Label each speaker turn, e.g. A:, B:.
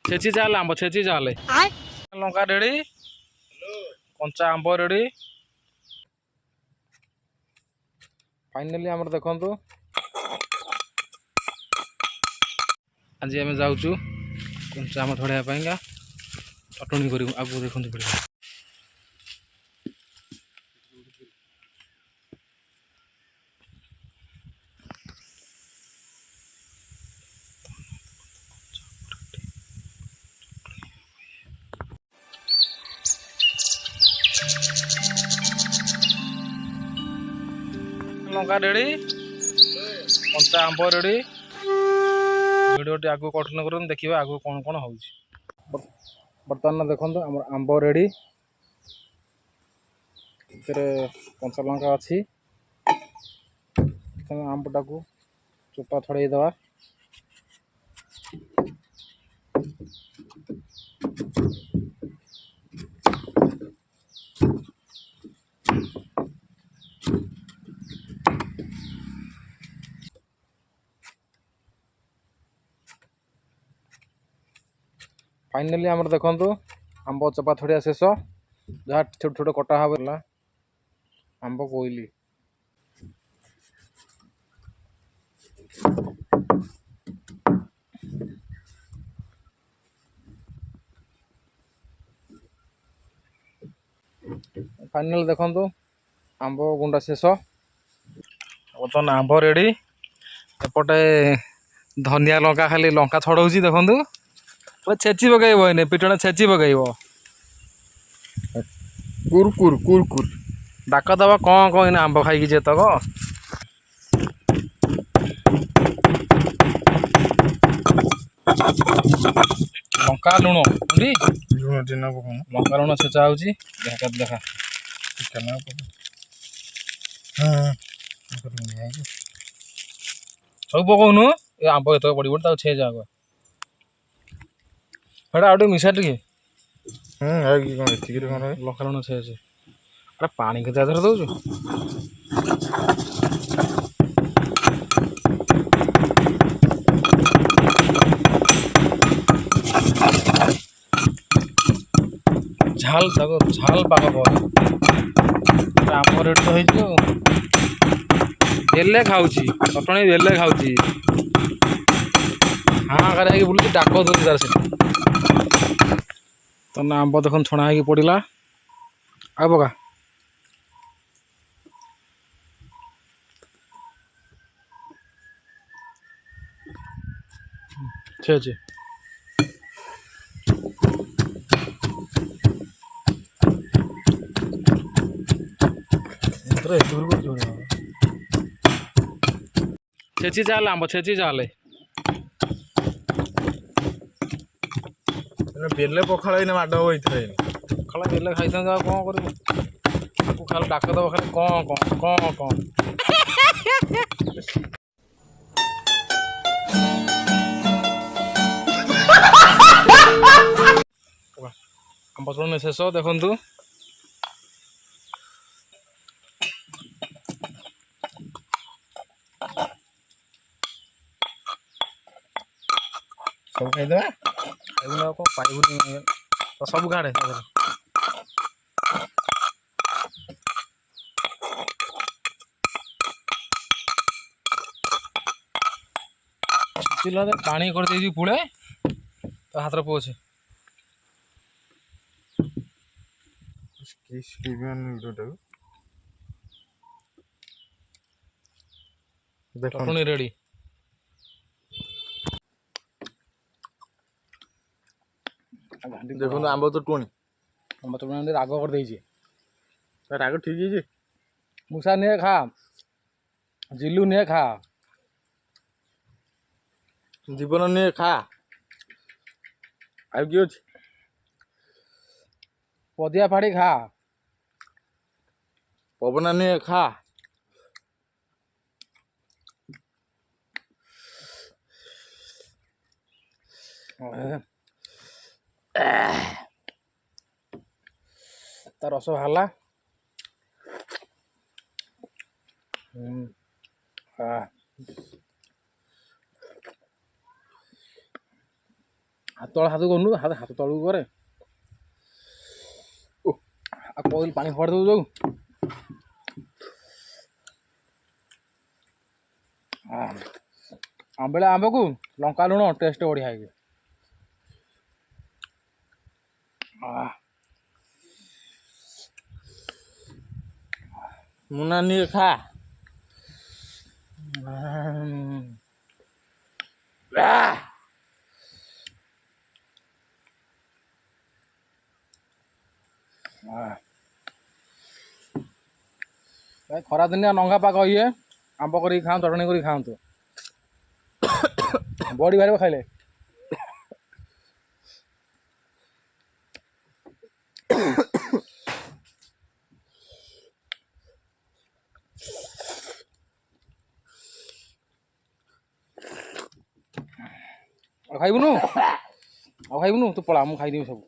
A: छेची चाल आंब छेची चाल लंका रेडी कंचा आंब रेडी फाइनाली आम देखु आज आम जाऊँ कंचा आम छड़ाइका चटणी कर आगे देखते पड़े लंका रेडी कंचा आंब रेडी वीडियो टी आगु कठिन कर देखिए आगु कौन कौन हो बर्तमान देखो आम आंब रेडी कंचा लंका अच्छी आंबटा को चोपा छड़े दवा फाइनाली आम देखु आंब चोपा छड़िया शेष जहाँ छोट छोट कटा हला आंब कोइली फाइनाल देखु आंब गुंडा शेष बर्तमान आंब रेडी एपटे धनिया लंका खाली लंका छड़ाऊँ देखु छेची पकड़ पिटना छेची पकड़ कुरकुर कुरकुर डाक दबा कौन कौन आंब खाई जेतक लंका लुण लंका लुण छेचा हो देखा सब पकाउनु ये आंब एत पड़ छेज आग हेटा आउ मिसा टे लंका लुण छेज अरे पानी के धर दौचु झाल झाल पाक आम रेडी तो हो बेले खाऊँ चटणी बेले खाऊँ हाँ कर बुलूँ डाक दूसरी तार से तो आंब देख छणा हो पड़ा आ पका छे छेची चाल आंब छेची चाल
B: बेले पखाड़ माड
A: पखाड़ बेले खाई कौन कर खाली डाक दब खाली कौन कौन कौन कौन आंब चटनी शेष देखु
B: सब खाईदे
A: कौन पाइबुनि तो सब गाड़े पानी कर दे पुणे तो हाथ पोछे चटनी रेडी
B: देखो आंब तो टुणी
A: आंब चटनी राग कर
B: राग ठीक है
A: मूसा नहीं खा जिलू नहीं खा
B: जीवन नहीं खा आ कि अच्छे
A: पदिया फाड़ी खा
B: पवना नहीं खा
A: तार रस बाहर ହାତ ତଳ ହାତ କରୁନୁ ହାତ ତଳକୁ କରେ ଆଉ କହିଲି ପାଣି ଫୋପାଡ଼ି ଦେବୁ ଯୋଉ ଆମ୍ବିଳା ଆମ୍ବକୁ ଲଙ୍କା ଲୁଣ ଟେଷ୍ଟ ବଢ଼ିଆ ହେଇଛି।
B: ମୁନା ନିଏ ଖା।
A: ଖରା ଦିନିଆ ନଙ୍ଗା ପାଗ ଇଏ ଆମ୍ବ କରିକି ଖାଆନ୍ତୁ ଚଟଣି କରିକି ଖାଆନ୍ତୁ ବଡ଼ି ବାହାରିବ ଖାଇଲେ। ଆଉ ଖାଇବୁନୁ ତୁ ପଳା ମୁଁ ଖାଇଦେବି ସବୁ।